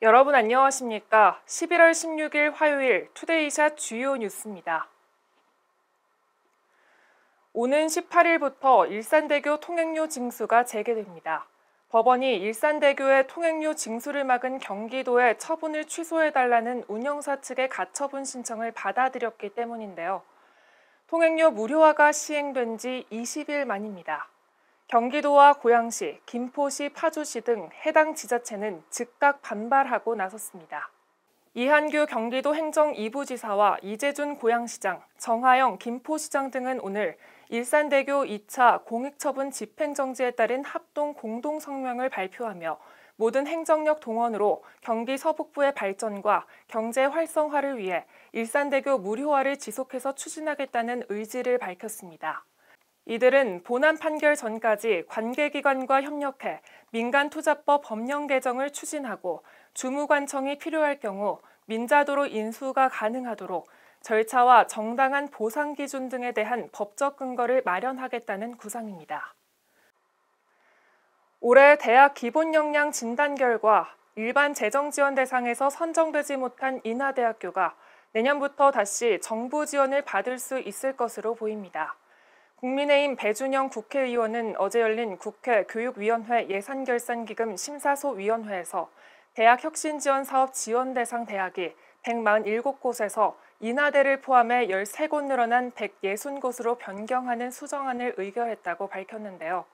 여러분 안녕하십니까? 11월 16일 화요일 투데이샷 주요 뉴스입니다. 오는 18일부터 일산대교 통행료 징수가 재개됩니다. 법원이 일산대교의 통행료 징수를 막은 경기도의 처분을 취소해달라는 운영사 측의 가처분 신청을 받아들였기 때문인데요. 통행료 무료화가 시행된 지 20일 만입니다. 경기도와 고양시, 김포시, 파주시 등 해당 지자체는 즉각 반발하고 나섰습니다. 이한규 경기도 행정 2부지사와 이재준 고양시장, 정하영 김포시장 등은 오늘 일산대교 2차 공익처분 집행정지에 따른 합동 공동성명을 발표하며 모든 행정력 동원으로 경기 서북부의 발전과 경제 활성화를 위해 일산대교 무료화를 지속해서 추진하겠다는 의지를 밝혔습니다. 이들은 본안 판결 전까지 관계기관과 협력해 민간투자법 법령 개정을 추진하고 주무관청이 필요할 경우 민자도로 인수가 가능하도록 절차와 정당한 보상 기준 등에 대한 법적 근거를 마련하겠다는 구상입니다. 올해 대학 기본 역량 진단 결과 일반 재정 지원 대상에서 선정되지 못한 인하대학교가 내년부터 다시 정부 지원을 받을 수 있을 것으로 보입니다. 국민의힘 배준영 국회의원은 어제 열린 국회 교육위원회 예산결산기금 심사소위원회에서 대학 혁신지원사업 지원 대상 대학이 147곳에서 인하대를 포함해 13곳 늘어난 160곳으로 변경하는 수정안을 의결했다고 밝혔는데요.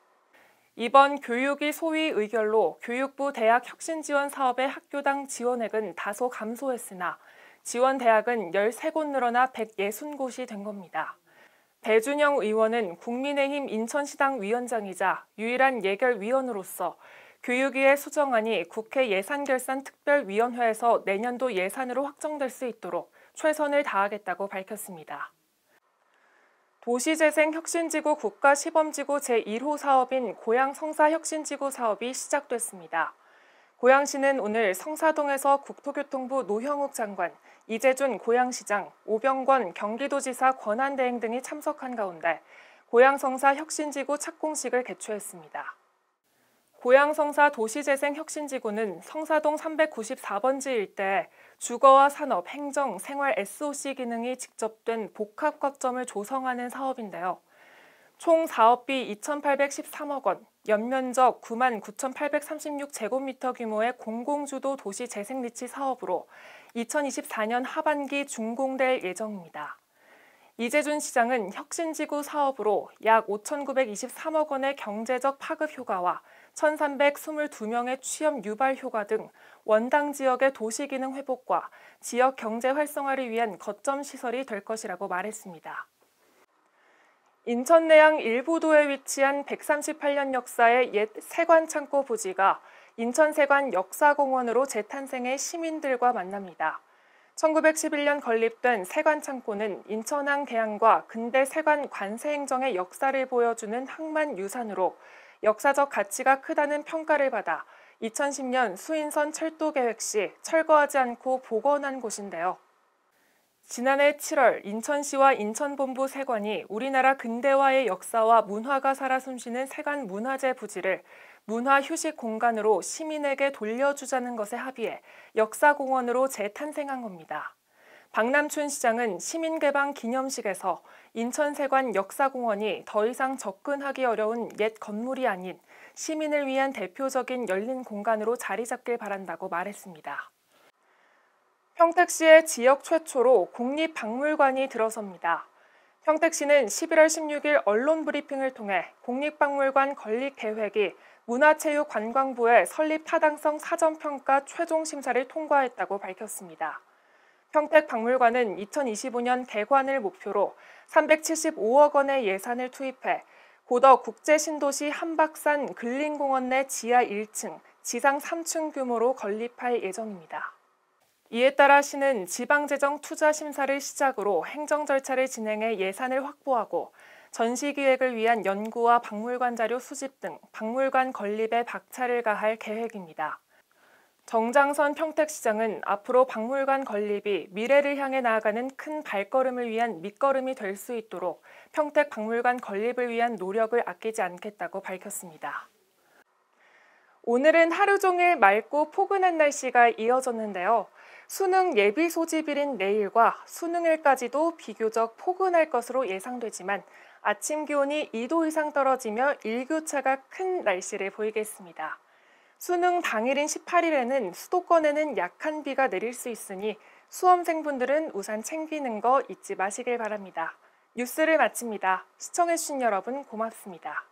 이번 교육위 소위 의결로 교육부 대학 혁신지원 사업의 학교당 지원액은 다소 감소했으나 지원 대학은 13곳 늘어나 160곳이 된 겁니다. 배준영 의원은 국민의힘 인천시당 위원장이자 유일한 예결위원으로서 교육위의 수정안이 국회 예산결산특별위원회에서 내년도 예산으로 확정될 수 있도록 최선을 다하겠다고 밝혔습니다. 도시재생혁신지구 국가시범지구 제1호 사업인 고양 성사혁신지구 사업이 시작됐습니다. 고양시는 오늘 성사동에서 국토교통부 노형욱 장관, 이재준 고양시장, 오병권 경기도지사 권한대행 등이 참석한 가운데 고양성사 혁신지구 착공식을 개최했습니다. 고양성사 도시재생혁신지구는 성사동 394번지 일대에 주거와 산업, 행정, 생활 SOC 기능이 직접된 복합거점을 조성하는 사업인데요. 총 사업비 2,813억 원, 연면적 99,836제곱미터 규모의 공공주도 도시재생리치 사업으로 2024년 하반기 준공될 예정입니다. 이재준 시장은 혁신지구 사업으로 약 5,923억 원의 경제적 파급 효과와 1,322명의 취업 유발 효과 등 원당 지역의 도시기능 회복과 지역 경제 활성화를 위한 거점 시설이 될 것이라고 말했습니다. 인천 내양 일부도에 위치한 138년 역사의 옛 세관창고 부지가 인천세관 역사공원으로 재탄생해 시민들과 만납니다. 1911년 건립된 세관창고는 인천항 개항과 근대 세관 관세행정의 역사를 보여주는 항만유산으로 역사적 가치가 크다는 평가를 받아 2010년 수인선 철도 계획 시 철거하지 않고 복원한 곳인데요. 지난해 7월 인천시와 인천본부 세관이 우리나라 근대화의 역사와 문화가 살아 숨쉬는 세관 문화재 부지를 문화휴식 공간으로 시민에게 돌려주자는 것에 합의해 역사공원으로 재탄생한 겁니다. 박남춘 시장은 시민개방 기념식에서 인천세관 역사공원이 더 이상 접근하기 어려운 옛 건물이 아닌 시민을 위한 대표적인 열린 공간으로 자리 잡길 바란다고 말했습니다. 평택시의 지역 최초로 국립박물관이 들어섭니다. 평택시는 11월 16일 언론 브리핑을 통해 국립박물관 건립 계획이 문화체육관광부의 설립 타당성 사전평가 최종 심사를 통과했다고 밝혔습니다. 평택박물관은 2025년 개관을 목표로 375억 원의 예산을 투입해 고덕 국제신도시 한박산 근린공원 내 지하 1층, 지상 3층 규모로 건립할 예정입니다. 이에 따라 시는 지방재정 투자 심사를 시작으로 행정 절차를 진행해 예산을 확보하고 전시기획을 위한 연구와 박물관 자료 수집 등 박물관 건립에 박차를 가할 계획입니다. 정장선 평택시장은 앞으로 박물관 건립이 미래를 향해 나아가는 큰 발걸음을 위한 밑거름이 될 수 있도록 평택박물관 건립을 위한 노력을 아끼지 않겠다고 밝혔습니다. 오늘은 하루 종일 맑고 포근한 날씨가 이어졌는데요. 수능 예비 소집일인 내일과 수능일까지도 비교적 포근할 것으로 예상되지만 아침 기온이 2도 이상 떨어지며 일교차가 큰 날씨를 보이겠습니다. 수능 당일인 18일에는 수도권에는 약한 비가 내릴 수 있으니 수험생분들은 우산 챙기는 거 잊지 마시길 바랍니다. 뉴스를 마칩니다. 시청해주신 여러분 고맙습니다.